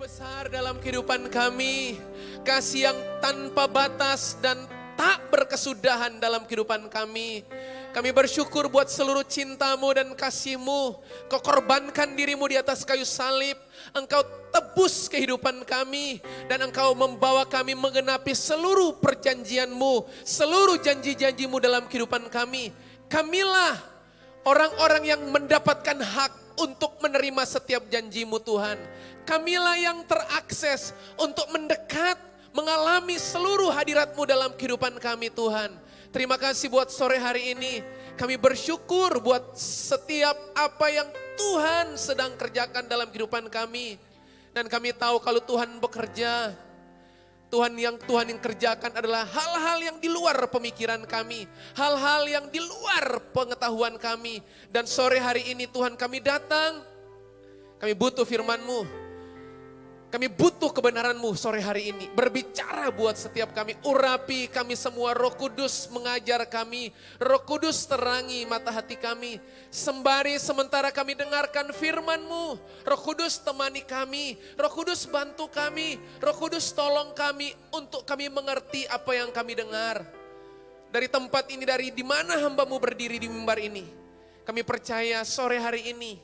besar dalam kehidupan kami, kasih yang tanpa batas dan tak berkesudahan dalam kehidupan kami. Kami bersyukur buat seluruh cintamu dan kasihmu. Kau korbankan dirimu di atas kayu salib. Engkau tebus kehidupan kami. Dan engkau membawa kami menggenapi seluruh perjanjianmu. Seluruh janji-janjimu dalam kehidupan kami. Kamilah orang-orang yang mendapatkan hak untuk menerima setiap janjimu Tuhan. Kamilah yang terakses untuk mendekat, mengalami seluruh hadiratmu dalam kehidupan kami Tuhan. Terima kasih buat sore hari ini. Kami bersyukur buat setiap apa yang Tuhan sedang kerjakan dalam kehidupan kami. Dan kami tahu kalau Tuhan bekerja, Tuhan yang kerjakan adalah hal-hal yang di luar pemikiran kami. Hal-hal yang di luar pengetahuan kami. Dan sore hari ini Tuhan kami datang, kami butuh firman-Mu. Kami butuh kebenaran-Mu sore hari ini. Berbicara buat setiap kami. Urapi kami semua. Roh Kudus mengajar kami. Roh Kudus terangi mata hati kami. Sembari sementara kami dengarkan firman-Mu. Roh Kudus temani kami. Roh Kudus bantu kami. Roh Kudus tolong kami untuk kami mengerti apa yang kami dengar. Dari tempat ini, dari di mana hamba-Mu berdiri di mimbar ini. Kami percaya sore hari ini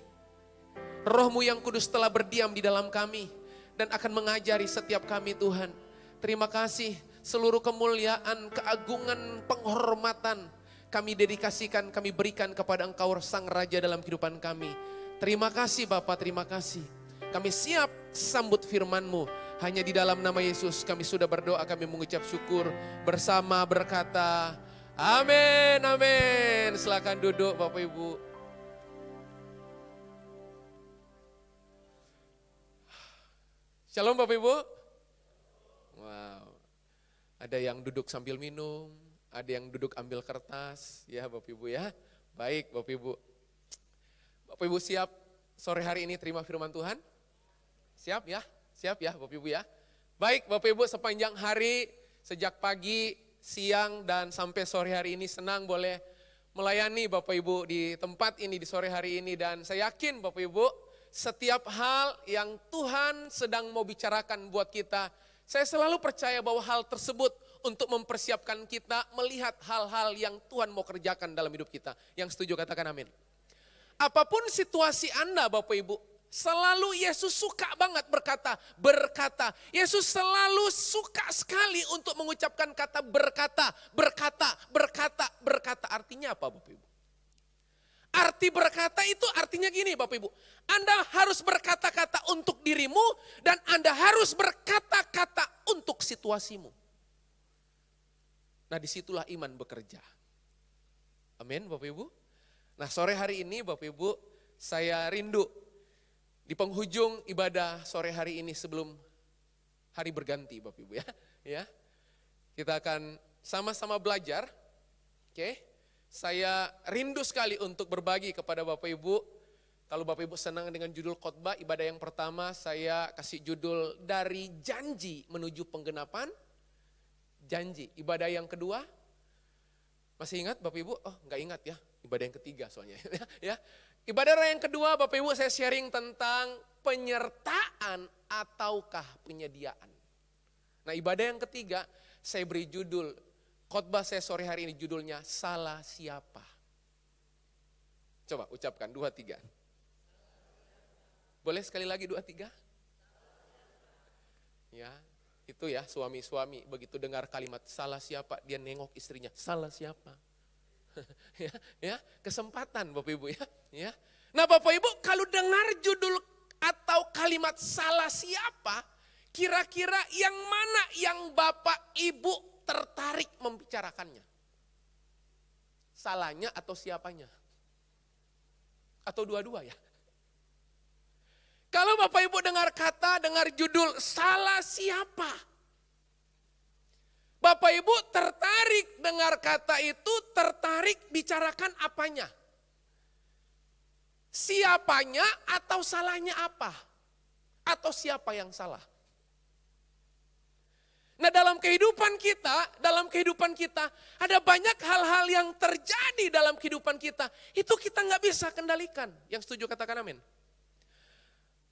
Roh-Mu yang kudus telah berdiam di dalam kami. Dan akan mengajari setiap kami Tuhan. Terima kasih seluruh kemuliaan, keagungan, penghormatan. Kami dedikasikan, kami berikan kepada Engkau Sang Raja dalam kehidupan kami. Terima kasih Bapa, terima kasih. Kami siap sambut firman-Mu. Hanya di dalam nama Yesus kami sudah berdoa, kami mengucap syukur. Bersama berkata, amin, amin. Silakan duduk Bapak Ibu. Shalom Bapak Ibu. Wow. Ada yang duduk sambil minum, ada yang duduk ambil kertas, ya Bapak Ibu ya. Baik Bapak Ibu. Bapak Ibu siap sore hari ini terima firman Tuhan? Siap ya? Siap ya Bapak Ibu ya. Baik Bapak Ibu, sepanjang hari, sejak pagi, siang dan sampai sore hari ini senang boleh melayani Bapak Ibu di tempat ini di sore hari ini. Dan saya yakin Bapak Ibu, setiap hal yang Tuhan sedang mau bicarakan buat kita, saya selalu percaya bahwa hal tersebut untuk mempersiapkan kita melihat hal-hal yang Tuhan mau kerjakan dalam hidup kita. Yang setuju katakan amin. Apapun situasi Anda Bapak Ibu, selalu Yesus suka banget berkata. Yesus selalu suka sekali untuk mengucapkan kata berkata. Artinya apa Bapak Ibu? Arti berkata itu artinya gini Bapak Ibu. Anda harus berkata-kata untuk dirimu dan Anda harus berkata-kata untuk situasimu. Nah disitulah iman bekerja. Amin Bapak Ibu. Nah sore hari ini Bapak Ibu, saya rindu di penghujung ibadah sore hari ini sebelum hari berganti Bapak Ibu ya. Kita akan sama-sama belajar. Oke. Saya rindu sekali untuk berbagi kepada Bapak Ibu. Kalau Bapak Ibu senang dengan judul khotbah, ibadah yang pertama saya kasih judul dari janji menuju penggenapan janji. Ibadah yang kedua, masih ingat Bapak Ibu? Oh enggak ingat ya, ibadah yang ketiga soalnya. ya. Ibadah yang kedua Bapak Ibu saya sharing tentang penyertaan ataukah penyediaan. Nah ibadah yang ketiga saya beri judul, khotbah saya sore hari ini judulnya salah siapa. Coba ucapkan 2, 3. Boleh sekali lagi 2, 3? Ya, itu ya suami-suami begitu dengar kalimat salah siapa dia nengok istrinya, salah siapa? ya, kesempatan Bapak Ibu ya. Nah Bapak Ibu kalau dengar judul atau kalimat salah siapa, kira-kira yang mana yang Bapak Ibu tertarik membicarakannya? Salahnya atau siapanya? Atau dua-dua ya? Kalau Bapak Ibu dengar judul salah siapa? Bapak Ibu tertarik dengar kata itu, tertarik bicarakan apanya? Siapanya atau salahnya apa? Atau siapa yang salah? Nah dalam kehidupan kita ada banyak hal-hal yang terjadi dalam kehidupan kita. Itu kita nggak bisa kendalikan. Yang setuju katakan amin.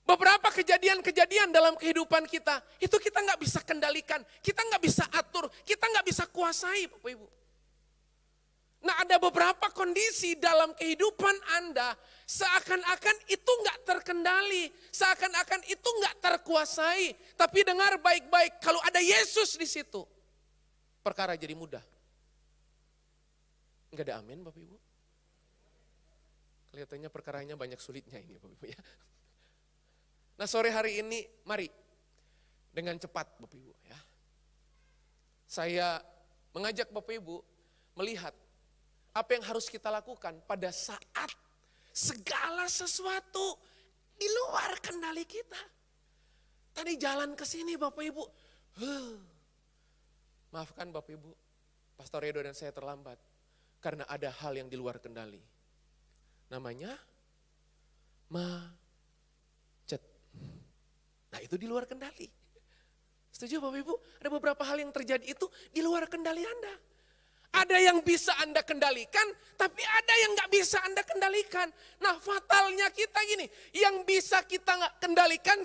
Beberapa kejadian-kejadian dalam kehidupan kita, itu kita nggak bisa kendalikan, kita nggak bisa atur, kita nggak bisa kuasai Bapak Ibu. Nah ada beberapa kondisi dalam kehidupan Anda, seakan-akan itu nggak terkendali, seakan-akan itu nggak terkuasai. Tapi dengar baik-baik, kalau ada Yesus di situ, perkara jadi mudah. Nggak ada amin Bapak Ibu? Kelihatannya perkaranya banyak sulitnya ini Bapak Ibu ya. Nah sore hari ini mari dengan cepat Bapak Ibu ya. Saya mengajak Bapak Ibu melihat apa yang harus kita lakukan pada saat segala sesuatu di luar kendali kita. Tadi jalan ke sini Bapak Ibu. Maafkan Bapak Ibu, Pastor Edo dan saya terlambat. Karena ada hal yang di luar kendali. Namanya macet. Nah itu di luar kendali. Setuju Bapak Ibu? Ada beberapa hal yang terjadi itu di luar kendali Anda. Ada yang bisa Anda kendalikan, tapi ada yang nggak bisa Anda kendalikan. Nah fatalnya kita gini, yang bisa kita nggak kendalikan,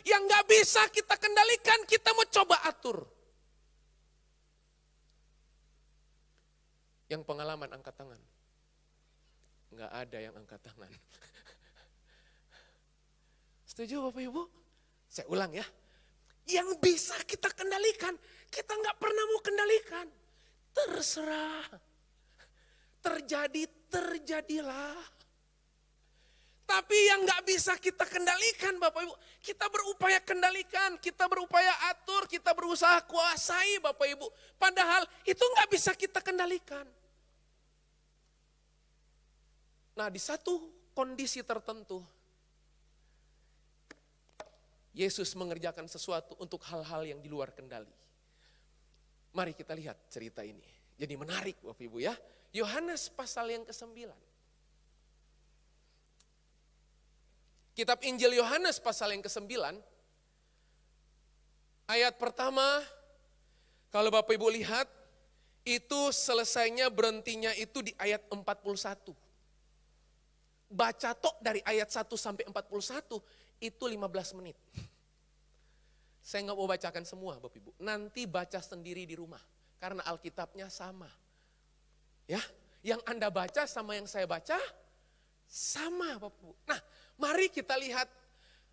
yang nggak bisa kita kendalikan, kita mau coba atur. Yang pengalaman angkat tangan. Nggak ada yang angkat tangan. Setuju Bapak Ibu? Saya ulang ya. Yang bisa kita kendalikan, kita nggak pernah mau kendalikan. Terserah. Terjadi, terjadilah. Tapi yang nggak bisa kita kendalikan Bapak Ibu, kita berupaya kendalikan, kita berupaya atur, kita berusaha kuasai Bapak Ibu. Padahal itu nggak bisa kita kendalikan. Nah di satu kondisi tertentu, Yesus mengerjakan sesuatu untuk hal-hal yang di luar kendali. Mari kita lihat cerita ini. Jadi menarik Bapak Ibu ya. Yohanes pasal yang ke-9. Kitab Injil Yohanes pasal yang ke-9. Ayat pertama, kalau Bapak Ibu lihat, itu selesainya berhentinya itu di ayat 41. Baca tok dari ayat 1 sampai 41, itu 15 menit. Saya nggak mau bacakan semua Bapak Ibu. Nanti baca sendiri di rumah. Karena Alkitabnya sama. Ya, yang Anda baca sama yang saya baca sama Bapak Ibu. Nah, mari kita lihat.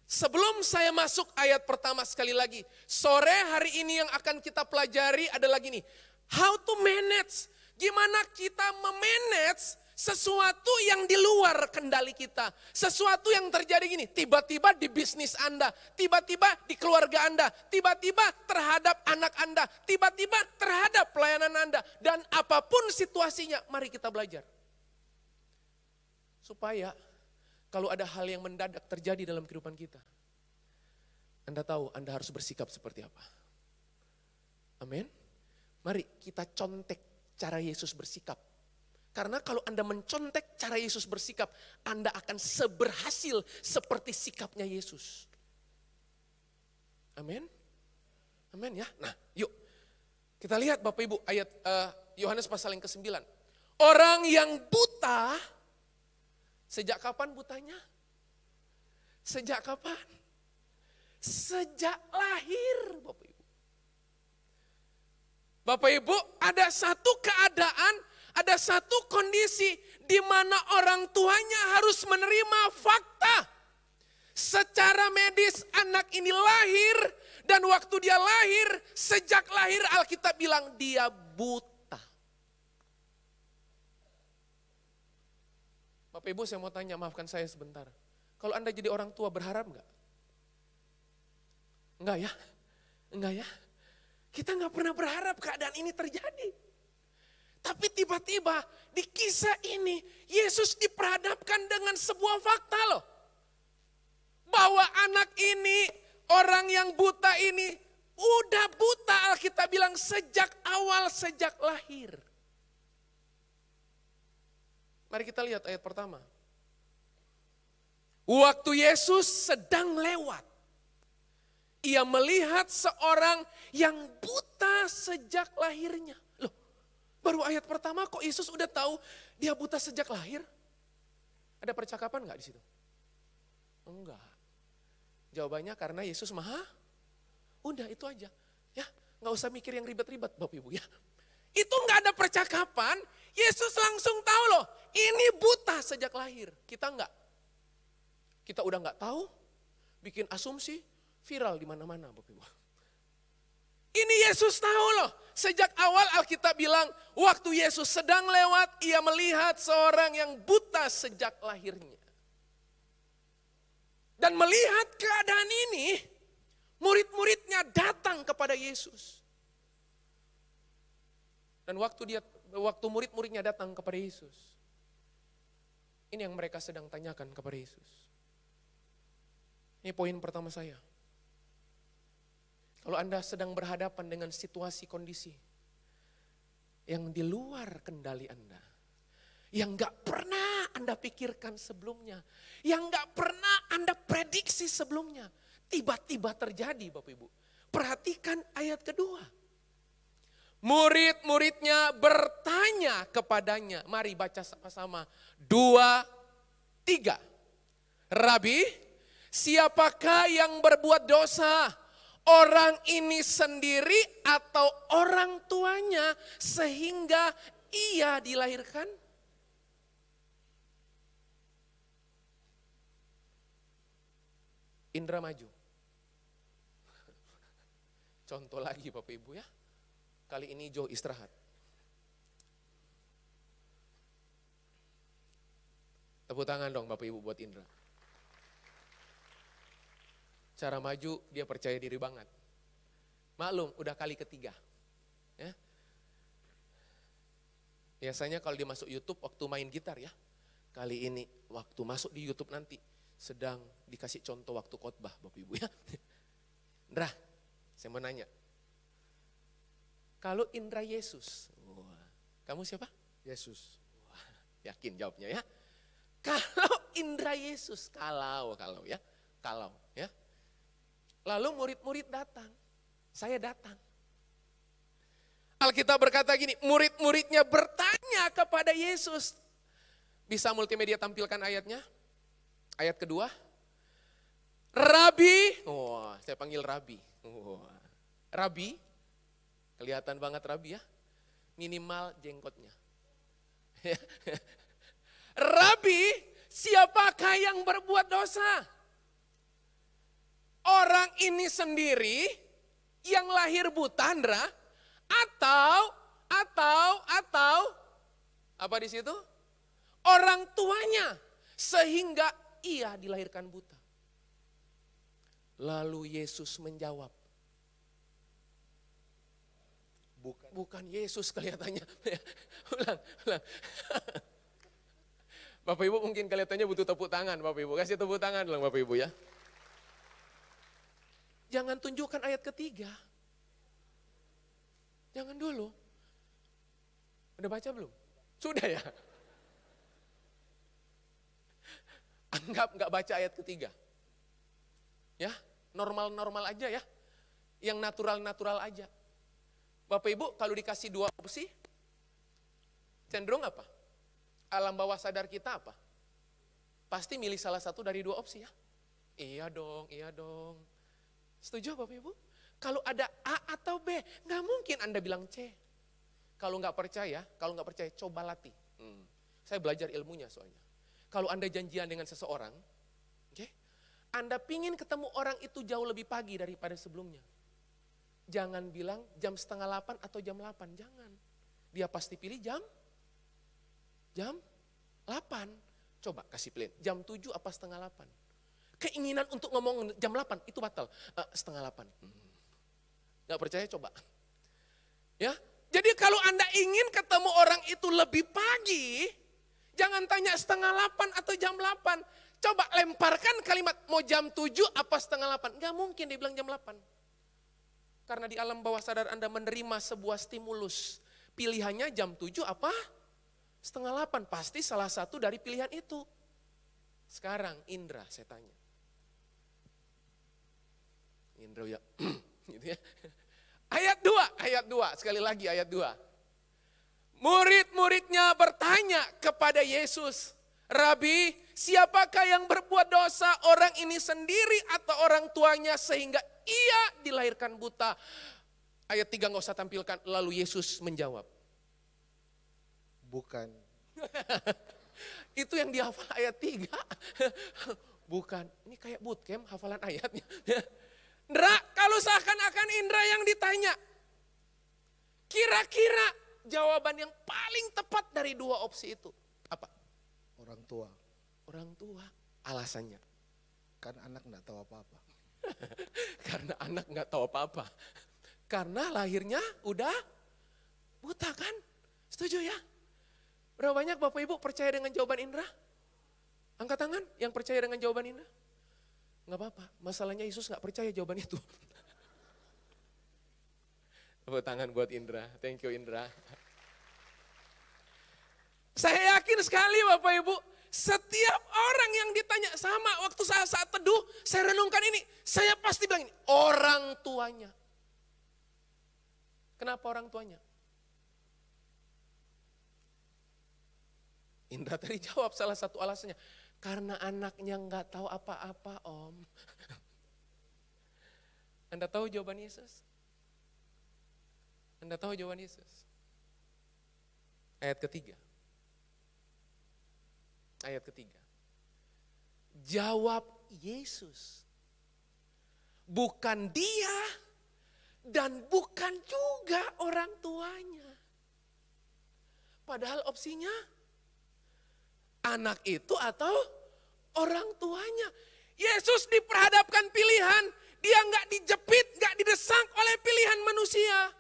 Sebelum saya masuk ayat pertama sekali lagi. Sore hari ini yang akan kita pelajari adalah gini. How to manage. Gimana kita memanage sesuatu yang di luar kendali kita. Sesuatu yang terjadi gini, tiba-tiba di bisnis Anda, tiba-tiba di keluarga Anda, tiba-tiba terhadap anak Anda, tiba-tiba terhadap pelayanan Anda. Dan apapun situasinya, mari kita belajar. Supaya kalau ada hal yang mendadak terjadi dalam kehidupan kita, Anda tahu Anda harus bersikap seperti apa. Amin. Mari kita contek cara Yesus bersikap. Karena kalau Anda mencontek cara Yesus bersikap, Anda akan seberhasil seperti sikapnya Yesus. Amin. Amin ya. Nah yuk kita lihat Bapak Ibu ayat Yohanes pasal yang ke-9. Orang yang buta, sejak kapan butanya? Sejak kapan? Sejak lahir Bapak Ibu. Bapak Ibu ada satu keadaan, ada satu kondisi di mana orang tuanya harus menerima fakta. Secara medis anak ini lahir dan waktu dia lahir, sejak lahir Alkitab bilang dia buta. Bapak Ibu saya mau tanya, maafkan saya sebentar. Kalau Anda jadi orang tua berharap enggak? Enggak ya? Enggak ya? Kita enggak pernah berharap keadaan ini terjadi. Tapi tiba-tiba di kisah ini Yesus diperhadapkan dengan sebuah fakta loh. Bahwa anak ini, orang yang buta ini udah buta, Alkitab bilang sejak awal, sejak lahir. Mari kita lihat ayat pertama. Waktu Yesus sedang lewat, ia melihat seorang yang buta sejak lahirnya. Baru ayat pertama kok Yesus udah tahu dia buta sejak lahir? Ada percakapan nggak di situ? Enggak. Jawabannya karena Yesus maha. Udah itu aja. Ya, nggak usah mikir yang ribet-ribet Bapak Ibu ya. Itu nggak ada percakapan, Yesus langsung tahu loh, ini buta sejak lahir. Kita enggak. Kita udah nggak tahu, bikin asumsi, viral di mana-mana Bapak Ibu. Ini Yesus tahu loh, sejak awal Alkitab bilang, waktu Yesus sedang lewat, ia melihat seorang yang buta sejak lahirnya. Dan melihat keadaan ini, murid-muridnya datang kepada Yesus. Dan waktu murid-muridnya datang kepada Yesus, ini yang mereka sedang tanyakan kepada Yesus. Ini poin pertama saya. Kalau Anda sedang berhadapan dengan situasi kondisi yang di luar kendali Anda, yang gak pernah Anda pikirkan sebelumnya, yang gak pernah Anda prediksi sebelumnya, tiba-tiba terjadi Bapak Ibu. Perhatikan ayat kedua. Murid-muridnya bertanya kepadanya. Mari baca sama-sama. 2, 3. Rabi, siapakah yang berbuat dosa? Orang ini sendiri atau orang tuanya sehingga ia dilahirkan? Indra maju. Contoh lagi Bapak Ibu ya. Kali ini Jo istirahat. Tepuk tangan dong Bapak Ibu buat Indra. Cara maju dia percaya diri banget. Maklum udah kali ketiga. Ya. Biasanya kalau dia masuk YouTube waktu main gitar ya. Kali ini waktu masuk di YouTube nanti sedang dikasih contoh waktu khotbah Bapak Ibu ya. Indra, saya mau nanya. Kalau Indra Yesus, kamu siapa? Yesus. Yakin jawabnya ya. Kalau Indra Yesus, kalau ya. Lalu murid-murid datang, saya datang. Alkitab berkata gini, murid-muridnya bertanya kepada Yesus. Bisa multimedia tampilkan ayatnya? Ayat kedua. Rabi, saya panggil Rabi. Rabi, kelihatan banget Rabi ya. Minimal jenggotnya. Rabi, siapakah yang berbuat dosa? Orang ini sendiri yang lahir buta, Andra, atau apa di situ? Orang tuanya sehingga ia dilahirkan buta. Lalu Yesus menjawab. Bukan Yesus kelihatannya. Ulang. Bapak Ibu mungkin kelihatannya butuh tepuk tangan Bapak Ibu. Kasih tepuk tangan dong Bapak Ibu ya. Jangan tunjukkan ayat ketiga. Jangan dulu. Udah baca belum? Sudah ya? Anggap gak baca ayat ketiga. Ya, normal-normal aja ya. Yang natural-natural aja. Bapak Ibu kalau dikasih 2 opsi, cenderung apa? Alam bawah sadar kita apa? Pasti milih salah satu dari 2 opsi ya. Iya dong. Setuju Bapak Ibu? Kalau ada A atau B, gak mungkin Anda bilang C. Kalau gak percaya, coba latih. Saya belajar ilmunya soalnya. Kalau Anda janjian dengan seseorang, Anda pingin ketemu orang itu jauh lebih pagi daripada sebelumnya. Jangan bilang jam 7:30 atau jam 8, jangan. Dia pasti pilih jam 8. Coba kasih pilihan, jam 7 apa 7:30. Keinginan untuk ngomong jam 8 itu batal, 7:30. Gak percaya coba. Ya, jadi kalau Anda ingin ketemu orang itu lebih pagi, jangan tanya 7:30 atau jam 8. Coba lemparkan kalimat mau jam 7 apa 7:30. Gak mungkin dia bilang jam 8. Karena di alam bawah sadar Anda menerima sebuah stimulus. Pilihannya jam 7 apa 7:30. Pasti salah satu dari pilihan itu. Sekarang Indra saya tanya. Indra ya. Gitu ya. Ayat 2, sekali lagi ayat 2. Murid-muridnya bertanya kepada Yesus, Rabi, siapakah yang berbuat dosa, orang ini sendiri atau orang tuanya sehingga ia dilahirkan buta? Ayat 3 nggak usah tampilkan. Lalu Yesus menjawab. Bukan. Itu yang dihafal ayat 3. Bukan, ini kayak bootcamp hafalan ayatnya. Indra, kalau seakan-akan Indra yang ditanya. Kira-kira jawaban yang paling tepat dari dua opsi itu apa? Orang tua. Orang tua. Alasannya? Kan anak nggak tahu apa-apa. Karena anak nggak tahu apa-apa. Karena lahirnya udah buta kan? Setuju ya? Berapa banyak Bapak Ibu percaya dengan jawaban Indra? Angkat tangan yang percaya dengan jawaban Indra. Nggak apa-apa, masalahnya Yesus nggak percaya jawaban itu. Tepuk tangan buat Indra, thank you Indra. Saya yakin sekali Bapak Ibu, setiap orang yang ditanya sama waktu saat teduh, saya renungkan ini, saya pasti bilang ini, orang tuanya. Kenapa orang tuanya? Indra tadi jawab salah satu alasannya, karena anaknya nggak tahu apa-apa Om. Anda tahu jawaban Yesus? Anda tahu jawaban Yesus? Ayat ketiga. Ayat ketiga. Jawab Yesus. Bukan dia dan bukan juga orang tuanya. Padahal opsinya anak itu atau orang tuanya. Yesus diperhadapkan pilihan. Dia nggak dijepit, nggak didesak oleh pilihan manusia.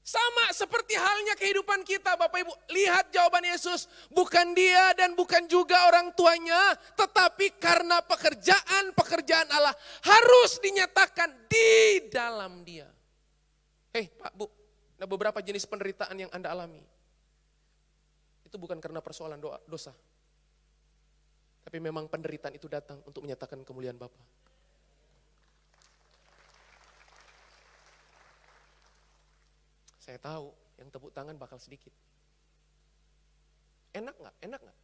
Sama seperti halnya kehidupan kita Bapak Ibu. Lihat jawaban Yesus. Bukan dia dan bukan juga orang tuanya. Tetapi karena pekerjaan Allah harus dinyatakan di dalam dia. Hei Pak Bu, ada beberapa jenis penderitaan yang Anda alami. Itu bukan karena persoalan dosa. Tapi memang penderitaan itu datang untuk menyatakan kemuliaan Bapa. Saya tahu yang tepuk tangan bakal sedikit. Enak nggak? Enak nggak?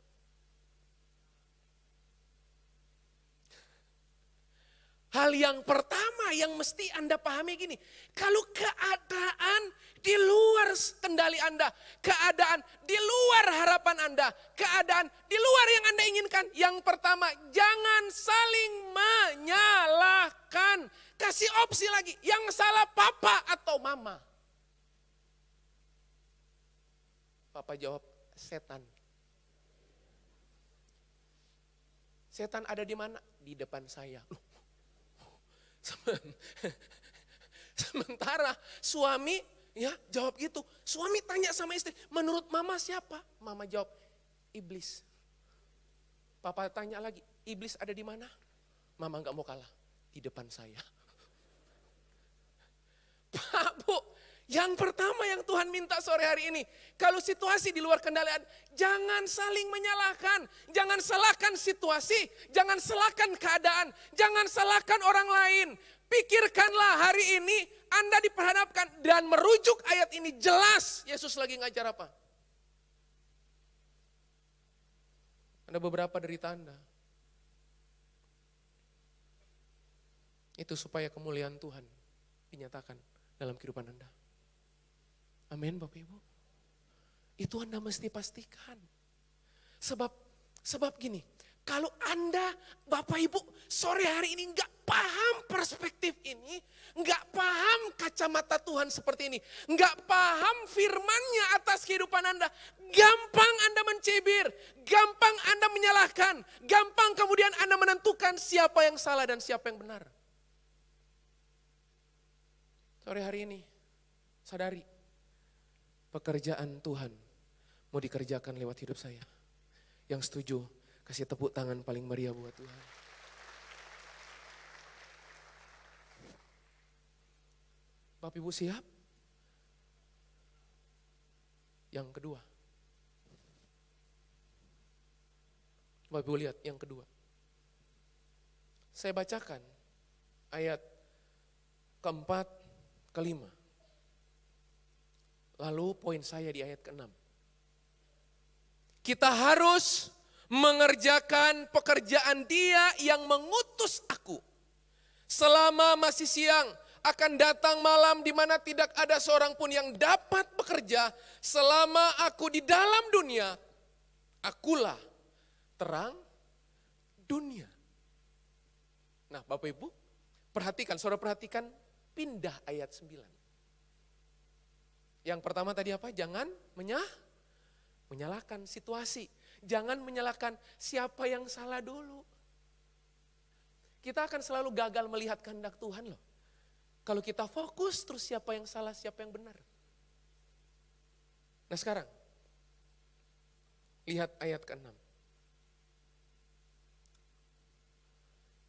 Hal yang pertama yang mesti Anda pahami gini, kalau keadaan di luar kendali Anda, keadaan di luar harapan Anda, keadaan di luar yang Anda inginkan, yang pertama jangan saling menyalahkan. Kasih opsi lagi, yang salah papa atau mama. Papa jawab, setan. Setan ada di mana? Di depan saya. Sementara suami ya jawab gitu. Suami tanya sama istri, menurut mama siapa? Mama jawab, iblis. Papa tanya lagi, iblis ada di mana? Mama nggak mau kalah, di depan saya. Pak Bu, yang pertama yang Tuhan minta sore hari ini, kalau situasi di luar kendalian, jangan saling menyalahkan, jangan salahkan situasi, jangan salahkan keadaan, jangan salahkan orang lain. Pikirkanlah hari ini Anda diperhadapkan dan merujuk ayat ini jelas Yesus lagi ngajar apa. Ada beberapa derita Anda. Itu supaya kemuliaan Tuhan dinyatakan dalam kehidupan Anda. Amin Bapak Ibu. Itu Anda mesti pastikan. Sebab gini, kalau Anda Bapak Ibu sore hari ini enggak paham perspektif ini, enggak paham kacamata Tuhan seperti ini, enggak paham firman-Nya atas kehidupan Anda, gampang Anda mencibir, gampang Anda menyalahkan, gampang kemudian Anda menentukan siapa yang salah dan siapa yang benar. Sore hari ini, sadari, pekerjaan Tuhan mau dikerjakan lewat hidup saya. Yang setuju, kasih tepuk tangan paling meriah buat Tuhan. Bapak Ibu siap? Yang kedua. Bapak Ibu lihat yang kedua. Saya bacakan ayat keempat, kelima. Lalu poin saya di ayat ke-6. Kita harus mengerjakan pekerjaan Dia yang mengutus aku. Selama masih siang, akan datang malam di mana tidak ada seorang pun yang dapat bekerja. Selama aku di dalam dunia, akulah terang dunia. Nah Bapak Ibu, perhatikan, saudara perhatikan, pindah ayat 9. Yang pertama tadi apa? Jangan menyalahkan situasi. Jangan menyalahkan siapa yang salah dulu. Kita akan selalu gagal melihat kehendak Tuhan loh. Kalau kita fokus terus siapa yang salah, siapa yang benar. Nah sekarang, lihat ayat ke-6.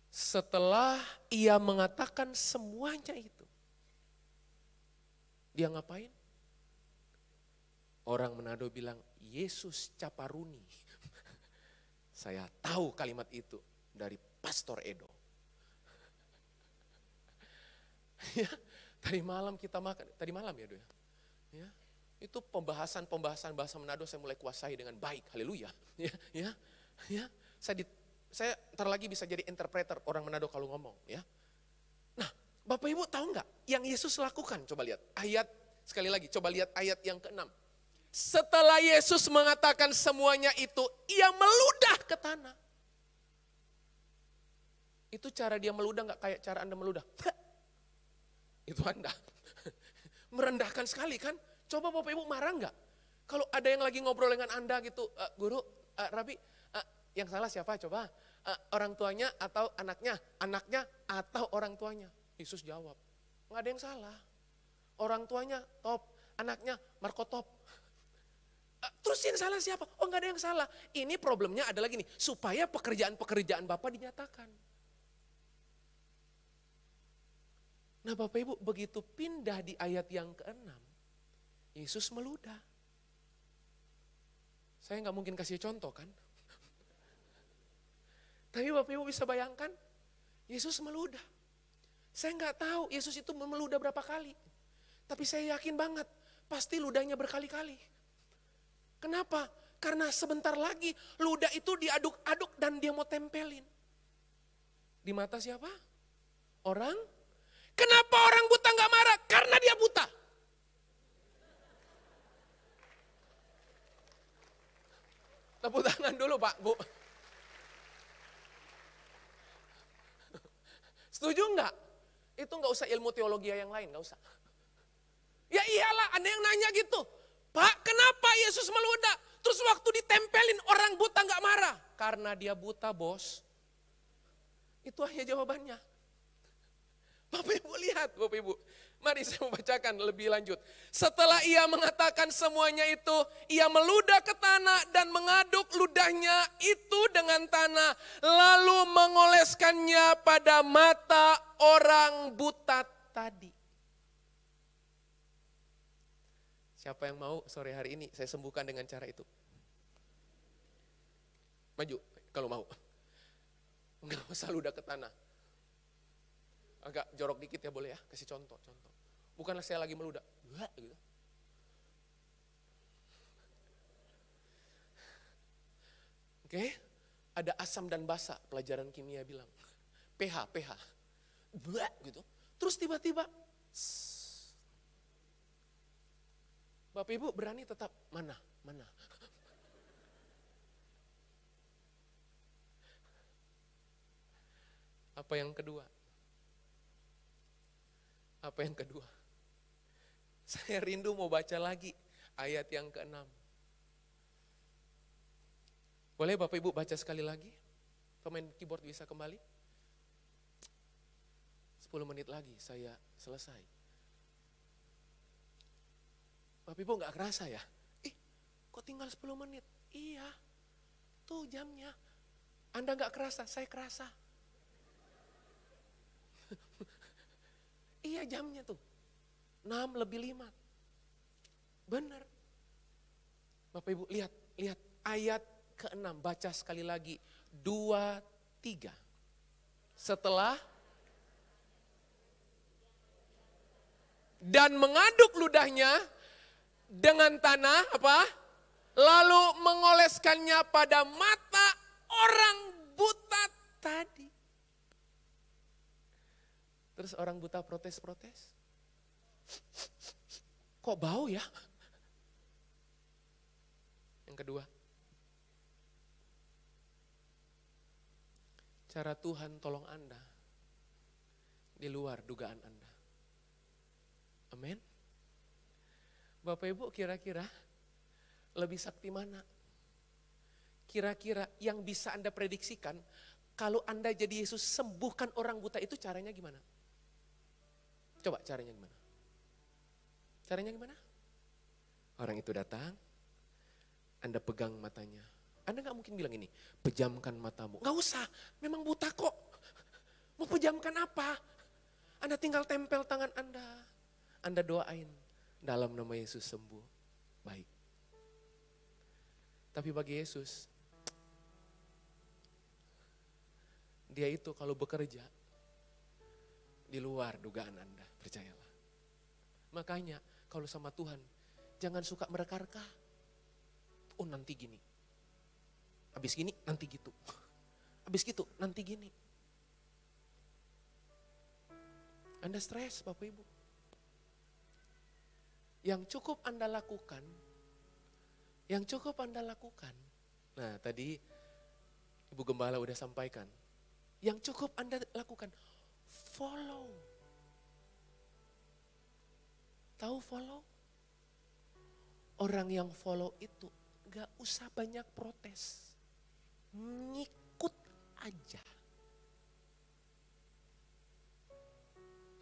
Setelah ia mengatakan semuanya itu, dia ngapain? Orang Manado bilang, Yesus Caparuni. Saya tahu kalimat itu dari Pastor Edo. Ya, tadi malam kita makan, tadi malam ya Do ya. Itu pembahasan bahasa Manado saya mulai kuasai dengan baik, haleluya. Ya. Saya ntar lagi bisa jadi interpreter orang Manado kalau ngomong ya. Nah, Bapak Ibu tahu nggak yang Yesus lakukan? Coba lihat ayat, sekali lagi coba lihat ayat yang ke-6. Setelah Yesus mengatakan semuanya itu, ia meludah ke tanah. Itu cara dia meludah nggak kayak cara Anda meludah? Itu Anda. Merendahkan sekali kan? Coba Bapak Ibu marah nggak? Kalau ada yang lagi ngobrol dengan Anda gitu, Guru, Rabi, yang salah siapa coba? Orang tuanya atau anaknya? Anaknya atau orang tuanya? Yesus jawab, nggak ada yang salah. Orang tuanya top, anaknya Marco top. Terus yang salah siapa? Oh nggak ada yang salah. Ini problemnya adalah gini, supaya pekerjaan-pekerjaan Bapak dinyatakan. Nah Bapak Ibu begitu pindah di ayat yang ke-6, Yesus meludah. Saya nggak mungkin kasih contoh kan. Tapi Bapak Ibu bisa bayangkan, Yesus meludah. Saya nggak tahu Yesus itu meludah berapa kali. Tapi saya yakin banget, pasti ludahnya berkali-kali. Kenapa? Karena sebentar lagi ludah itu diaduk-aduk dan dia mau tempelin. Di mata siapa? Orang. Kenapa orang buta nggak marah? Karena dia buta. Tepuk tangan dulu Pak, Bu. Setuju nggak? Itu nggak usah ilmu teologi yang lain, nggak usah. Ya iyalah, ada yang nanya gitu. Pak, kenapa Yesus meludah? Terus waktu ditempelin orang buta nggak marah? Karena dia buta, Bos. Itu aja jawabannya. Bapak Ibu lihat, Bapak Ibu. Mari saya membacakan lebih lanjut. Setelah ia mengatakan semuanya itu, ia meludah ke tanah dan mengaduk ludahnya itu dengan tanah. Lalu mengoleskannya pada mata orang buta tadi. Siapa yang mau sore hari ini saya sembuhkan dengan cara itu? Maju kalau mau. Enggak usah ludah ke tanah. Agak jorok dikit ya boleh ya, kasih contoh. Bukanlah saya lagi meludah. Gitu. Oke, ada asam dan basa, pelajaran kimia bilang. pH. Gitu. Terus tiba-tiba Bapak Ibu berani tetap mana. Apa yang kedua? Saya rindu mau baca lagi ayat yang ke-6. Boleh Bapak Ibu baca sekali lagi? Pemain keyboard bisa kembali? 10 menit lagi saya selesai. Bapak Ibu gak kerasa ya? Kok tinggal 10 menit? Iya, tuh jamnya. Anda gak kerasa, saya kerasa. Iya jamnya tuh, 6:05. Benar. Bapak Ibu lihat ayat ke-6, baca sekali lagi. 2, 3. Setelah dan mengaduk ludahnya dengan tanah apa? Lalu mengoleskannya pada mata orang buta tadi. Terus orang buta protes-protes. Kok bau ya? Yang kedua, cara Tuhan tolong Anda di luar dugaan Anda. Amin. Bapak Ibu, kira-kira lebih sakti mana? Kira-kira yang bisa Anda prediksikan, kalau Anda jadi Yesus sembuhkan orang buta itu caranya gimana? Coba caranya gimana? Caranya gimana? Orang itu datang, Anda pegang matanya. Anda gak mungkin bilang ini, pejamkan matamu. Gak usah, memang buta kok. Mau pejamkan apa? Anda tinggal tempel tangan Anda. Anda doain, dalam nama Yesus sembuh. Baik. Tapi bagi Yesus, dia itu kalau bekerja, di luar dugaan Anda, percayalah. Makanya kalau sama Tuhan, jangan suka mereka-reka. Oh nanti gini, habis gini nanti gitu, habis gitu nanti gini. Anda stres Bapak Ibu. Yang cukup Anda lakukan, nah tadi Ibu Gembala udah sampaikan, yang cukup Anda lakukan, follow. Tahu follow? Orang yang follow itu gak usah banyak protes. Ngikut aja.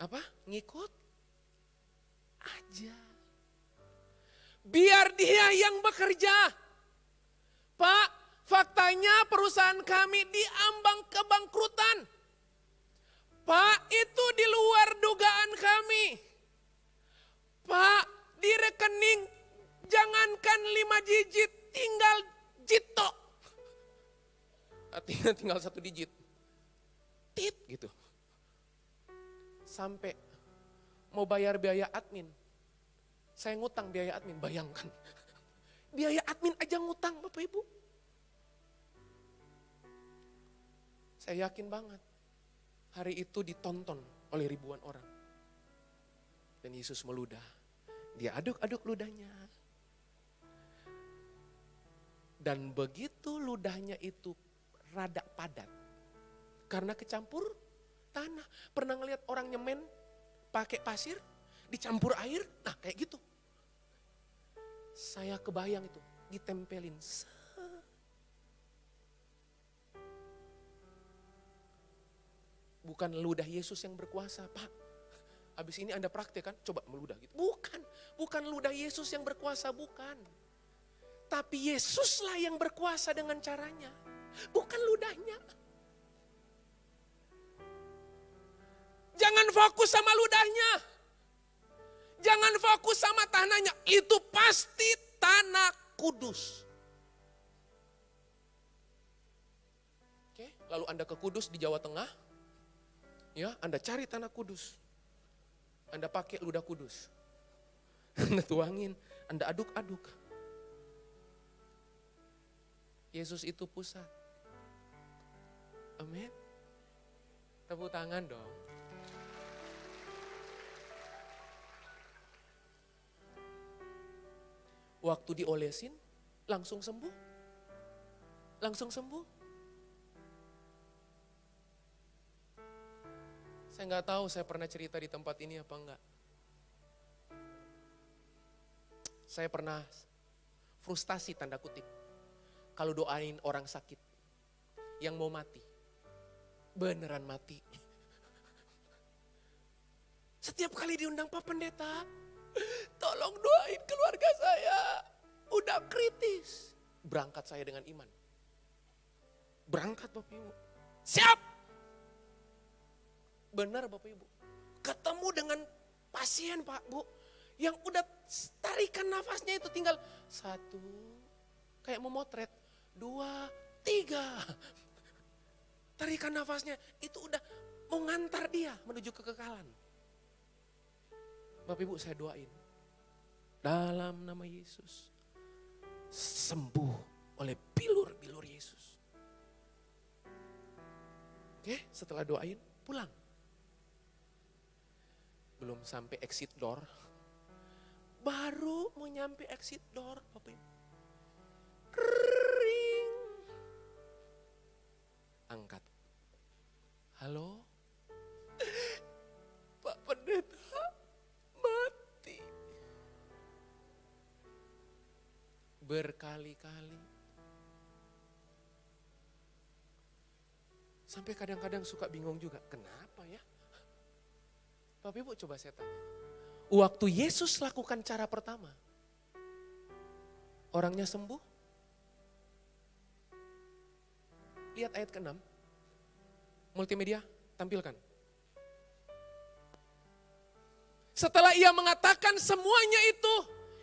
Apa? Ngikut aja. Biar dia yang bekerja. Pak, faktanya perusahaan kami diambang kebangkrutan. Pak, itu di luar dugaan kami. Pak, di rekening jangankan 5 digit, tinggal jito. Artinya tinggal 1 digit. Tit gitu. Sampai mau bayar biaya admin. Saya ngutang biaya admin, bayangkan. Biaya admin aja ngutang Bapak Ibu. Saya yakin banget. Hari itu ditonton oleh ribuan orang. Dan Yesus meludah. Dia aduk-aduk ludahnya. Dan begitu ludahnya itu rada padat. Karena kecampur tanah. Pernah ngelihat orang nyemen pakai pasir, dicampur air, nah kayak gitu. Saya kebayang itu, ditempelin. Bukan ludah Yesus yang berkuasa, Pak. Habis ini Anda praktek kan, coba meludah gitu. Bukan ludah Yesus yang berkuasa, bukan. Tapi Yesuslah yang berkuasa dengan caranya, bukan ludahnya. Jangan fokus sama ludahnya. Jangan fokus sama tanahnya. Itu pasti tanah kudus. Oke, lalu Anda ke Kudus di Jawa Tengah. Ya, Anda cari tanah kudus. Anda pakai ludah kudus. Anda tuangin, Anda aduk-aduk. Yesus itu pusat. Amin. Tepuk tangan dong. Waktu diolesin, langsung sembuh. Langsung sembuh. Saya nggak tahu saya pernah cerita di tempat ini apa enggak. Saya pernah frustasi tanda kutip. Kalau doain orang sakit yang mau mati. Beneran mati. Setiap kali diundang Pak Pendeta, tolong doain keluarga saya. Udah kritis. Berangkat saya dengan iman. Berangkat Bapak Ibu. Siap. Benar Bapak Ibu. Ketemu dengan pasien Pak Bu. Yang udah tarikan nafasnya itu tinggal 1. Kayak memotret. 2, 3. Tarikan nafasnya itu udah mau ngantar dia menuju kekekalan. Bapak Ibu saya doain. Dalam nama Yesus. Sembuh oleh bilur-bilur Yesus. Oke, setelah doain, pulang. Belum sampai exit door. Baru mau nyampe exit door, Bapak Ibu. Ring. Angkat. Halo? Pak Pendeta mati. Berkali-kali. Sampai kadang-kadang suka bingung juga, kenapa ya? Bapak Ibu coba saya tanya. Waktu Yesus lakukan cara pertama, orangnya sembuh? Lihat ayat ke-6. Multimedia, tampilkan. Setelah ia mengatakan semuanya itu,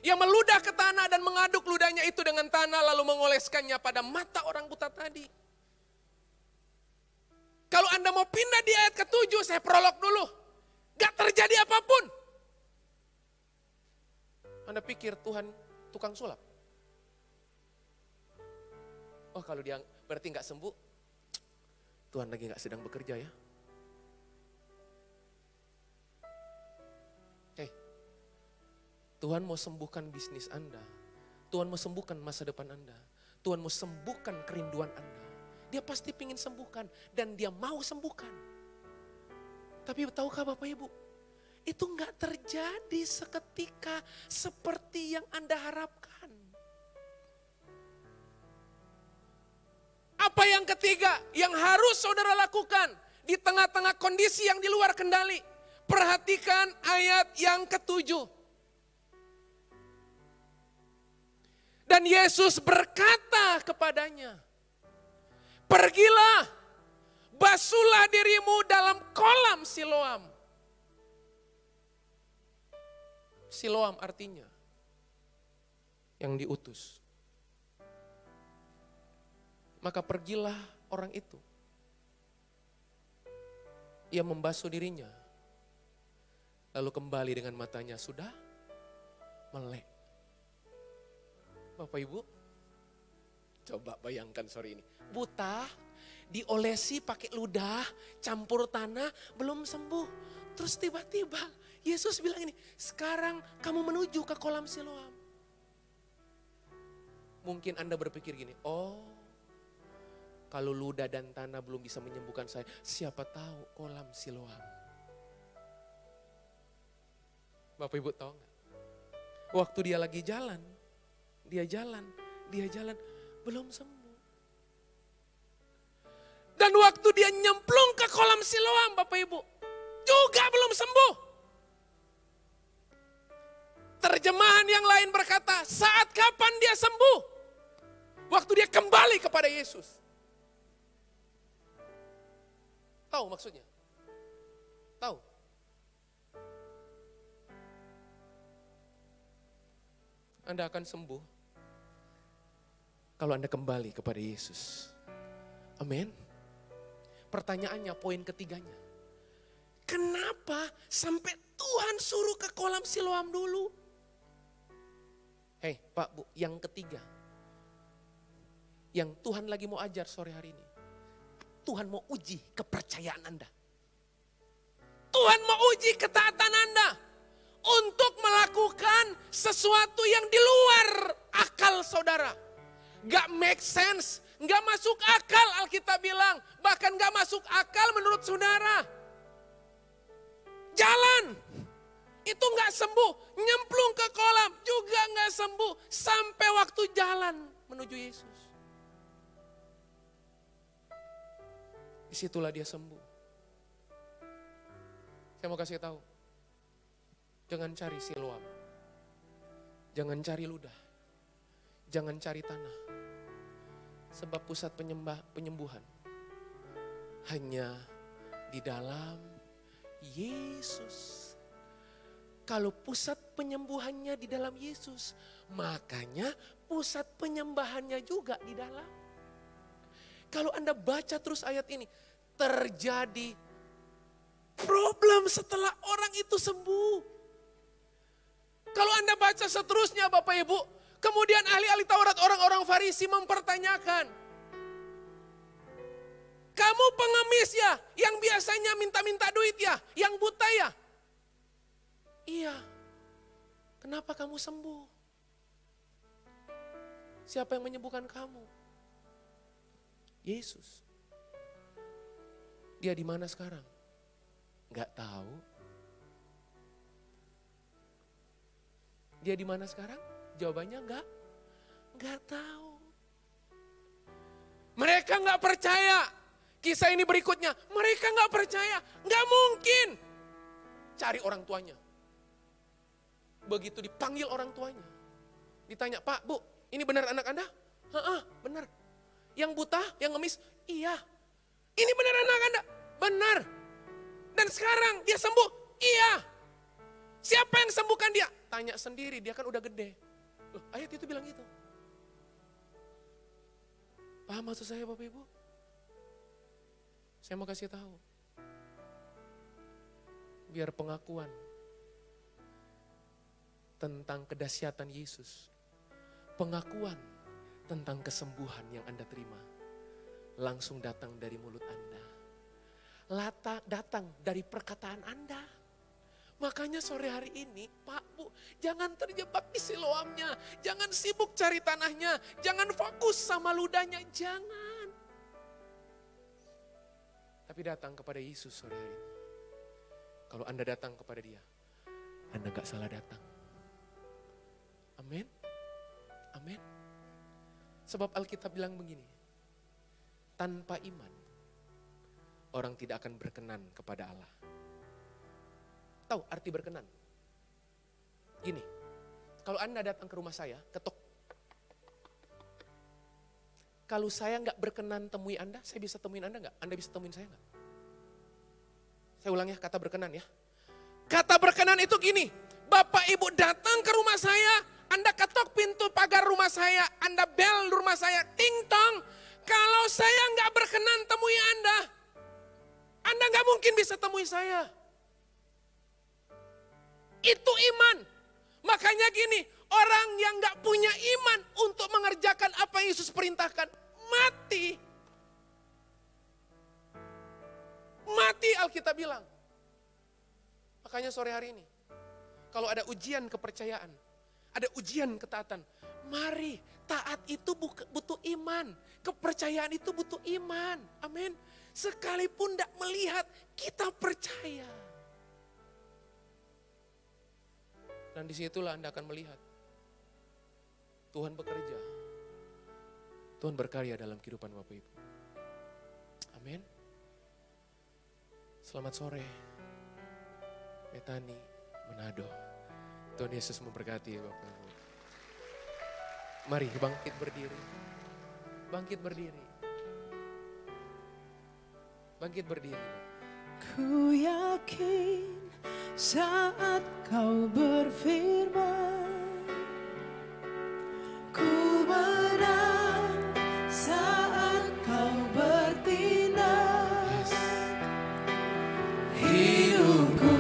ia meludah ke tanah dan mengaduk ludahnya itu dengan tanah lalu mengoleskannya pada mata orang buta tadi. Kalau Anda mau pindah di ayat ke-7, saya prolog dulu. Gak terjadi apapun. Anda pikir Tuhan tukang sulap? Oh kalau dia berarti gak sembuh, Tuhan lagi gak sedang bekerja ya. Tuhan mau sembuhkan bisnis Anda. Tuhan mau sembuhkan masa depan Anda. Tuhan mau sembuhkan kerinduan Anda. Dia pasti ingin sembuhkan dan dia mau sembuhkan. Tapi tahukah Bapak Ibu? Itu enggak terjadi seketika seperti yang Anda harapkan. Apa yang ketiga yang harus saudara lakukan di tengah-tengah kondisi yang di luar kendali? Perhatikan ayat yang ke-7. Dan Yesus berkata kepadanya, pergilah, basuhlah dirimu dalam kolam Siloam. Siloam artinya yang diutus. Maka pergilah orang itu. Ia membasuh dirinya. Lalu kembali dengan matanya sudah melek. Bapak Ibu, coba bayangkan sore ini. Buta, diolesi pakai ludah, campur tanah, belum sembuh. Terus tiba-tiba Yesus bilang ini, sekarang kamu menuju ke kolam Siloam. Mungkin Anda berpikir gini, oh kalau ludah dan tanah belum bisa menyembuhkan saya, siapa tahu kolam Siloam. Bapak Ibu tahu nggak? Waktu dia lagi jalan, dia jalan, belum sembuh. Dan waktu dia nyemplung ke kolam Siloam, Bapak Ibu, juga belum sembuh. Terjemahan yang lain berkata, saat kapan dia sembuh? Waktu dia kembali kepada Yesus. Tahu maksudnya? Tahu? Anda akan sembuh kalau Anda kembali kepada Yesus. Amin. Pertanyaannya, poin ketiganya. Kenapa sampai Tuhan suruh ke kolam Siloam dulu? Hei Pak Bu, yang ketiga. Yang Tuhan lagi mau ajar sore hari ini. Tuhan mau uji kepercayaan Anda. Tuhan mau uji ketaatan Anda. Untuk melakukan sesuatu yang di luar akal saudara. Gak make sense, gak masuk akal Alkitab bilang. Bahkan gak masuk akal menurut saudara. Jalan, itu gak sembuh. Nyemplung ke kolam juga gak sembuh. Sampai waktu jalan menuju Yesus. Disitulah dia sembuh. Saya mau kasih tahu. Jangan cari Siloam. Jangan cari ludah. Jangan cari tanah. Sebab pusat penyembuhan hanya di dalam Yesus. Kalau pusat penyembuhannya di dalam Yesus, makanya pusat penyembahannya juga di dalam. Kalau Anda baca terus ayat ini, terjadi problem setelah orang itu sembuh. Kalau Anda baca seterusnya Bapak Ibu, kemudian ahli-ahli Taurat orang-orang Farisi mempertanyakan. Kamu pengemis ya, yang biasanya minta-minta duit ya, yang buta ya. Iya. Kenapa kamu sembuh? Siapa yang menyembuhkan kamu? Yesus. Dia di mana sekarang? Enggak tahu. Dia di mana sekarang? Jawabannya enggak tahu. Mereka enggak percaya. Kisah ini berikutnya, mereka enggak percaya. Enggak mungkin. Cari orang tuanya. Begitu dipanggil orang tuanya. Ditanya, Pak, Bu, ini benar anak Anda? Benar. Yang buta, yang ngemis? Iya. Ini benar anak Anda? Benar. Dan sekarang dia sembuh? Iya. Siapa yang sembuhkan dia? Tanya sendiri, dia kan udah gede. Loh, ayat itu bilang gitu. Paham maksud saya Bapak Ibu? Saya mau kasih tahu. Biar pengakuan tentang kedahsyatan Yesus. Pengakuan tentang kesembuhan yang Anda terima. Langsung datang dari mulut Anda. Datang dari perkataan Anda. Makanya sore hari ini, Pak, Bu, jangan terjebak di Siloamnya. Jangan sibuk cari tanahnya. Jangan fokus sama ludahnya. Jangan. Tapi datang kepada Yesus sore hari ini. Kalau Anda datang kepada Dia, Anda gak salah datang. Amin. Amin. Sebab Alkitab bilang begini. Tanpa iman, orang tidak akan berkenan kepada Allah. Tahu arti berkenan? Gini, kalau Anda datang ke rumah saya, ketok. Kalau saya nggak berkenan temui Anda, saya bisa temuin Anda nggak? Anda bisa temuin saya nggak? Saya ulang ya, kata berkenan ya. Kata berkenan itu gini, Bapak Ibu datang ke rumah saya, Anda ketok pintu pagar rumah saya, Anda bel rumah saya, ting tong. Kalau saya nggak berkenan temui Anda nggak mungkin bisa temui saya. Itu iman. Makanya gini, orang yang nggak punya iman untuk mengerjakan apa yang Yesus perintahkan, mati. Mati Alkitab bilang. Makanya sore hari ini, kalau ada ujian kepercayaan, ada ujian ketaatan, mari, taat itu butuh iman. Kepercayaan itu butuh iman. Amin. Sekalipun tidak melihat, kita percaya. Dan disitulah Anda akan melihat Tuhan bekerja. Tuhan berkarya dalam kehidupan Bapak Ibu. Amin. Selamat sore, Betani, Manado. Tuhan Yesus memberkati Bapak Ibu. Mari bangkit berdiri. Bangkit berdiri. Bangkit berdiri. Ku yakin saat kau berfirman, ku menang saat kau bertindak. Hidupku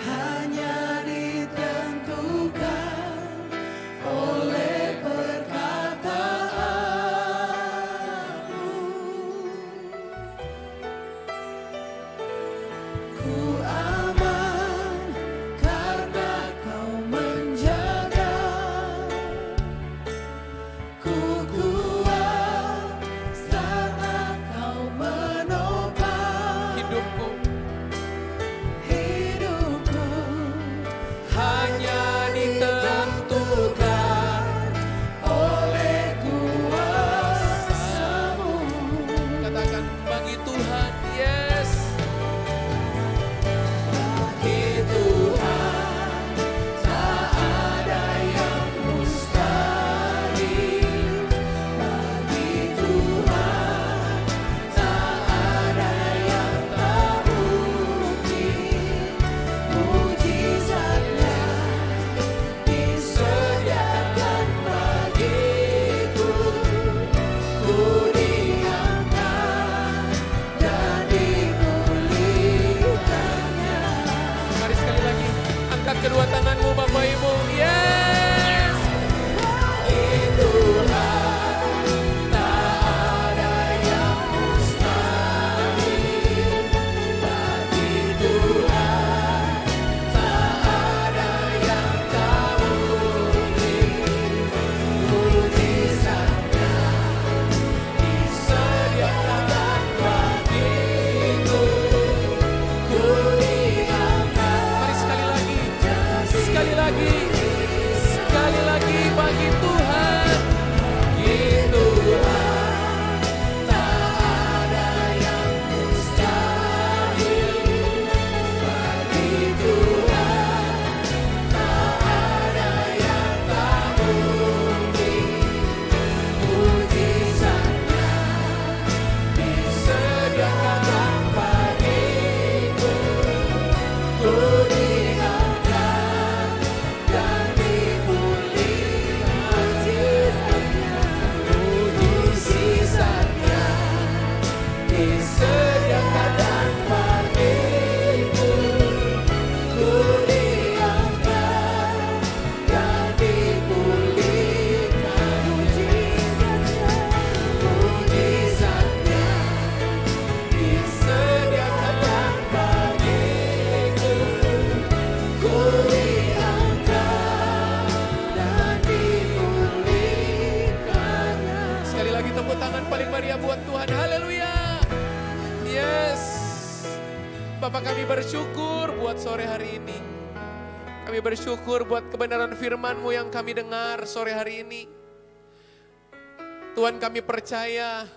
hanya ditentukan oleh perkataanmu. Ku aman karena kau menjaga. Ku kuat saat kau menopang. Hidupku Hidupku hanya ditentukan. oleh kuasa-Mu. Katakan bagi Tuhan, yes. Bagi Tuhan tak ada yang mustahil. Bagi Tuhan tak ada yang tak mungkin. Mujizatnya disediakan bagiku. Ku diangkat dan sediakan bagiku, ku diangkat dan dipulihkan. Mujizatnya disediakan bagiku, ku diangkat dan dipulihkan. Sekali lagi tepuk tangan paling meriah buat Tuhan. Haleluya. Yes. Bapak, kami bersyukur buat sore hari ini. Kami bersyukur buat kebenaran firman-Mu yang kami dengar sore hari ini. Tuhan, kami percaya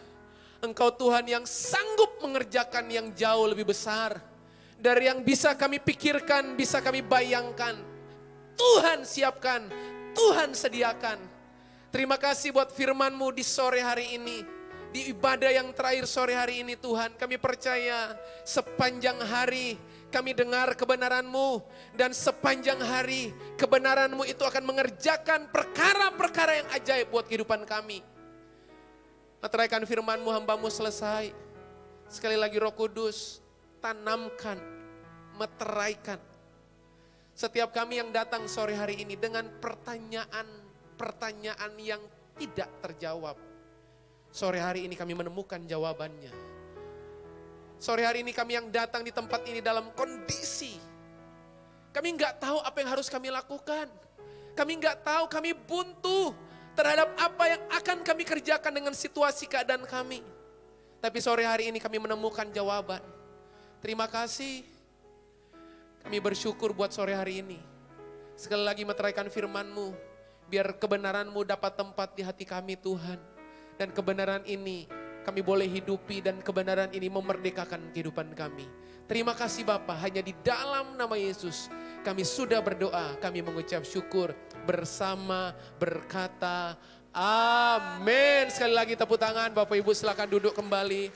Engkau Tuhan yang sanggup mengerjakan yang jauh lebih besar dari yang bisa kami pikirkan, bisa kami bayangkan. Tuhan siapkan, Tuhan sediakan. Terima kasih buat firman-Mu di sore hari ini. Di ibadah yang terakhir sore hari ini Tuhan, kami percaya sepanjang hari kami dengar kebenaran-Mu. Dan sepanjang hari kebenaran-Mu itu akan mengerjakan perkara-perkara yang ajaib buat kehidupan kami. Meteraikan firman-Mu, hamba-Mu selesai. Sekali lagi Roh Kudus, tanamkan, meteraikan. Setiap kami yang datang sore hari ini dengan pertanyaan yang tidak terjawab. Sore hari ini kami menemukan jawabannya. Sore hari ini kami yang datang di tempat ini dalam kondisi kami nggak tahu apa yang harus kami lakukan. Kami nggak tahu, kami buntu terhadap apa yang akan kami kerjakan dengan situasi keadaan kami. Tapi sore hari ini kami menemukan jawaban. Terima kasih. Kami bersyukur buat sore hari ini. Sekali lagi meteraikan firman-Mu. Biar kebenaran-Mu dapat tempat di hati kami Tuhan. Dan kebenaran ini kami boleh hidupi dan kebenaran ini memerdekakan kehidupan kami. Terima kasih Bapa, hanya di dalam nama Yesus kami sudah berdoa, kami mengucap syukur bersama berkata amin. Sekali lagi tepuk tangan, Bapak Ibu silakan duduk kembali.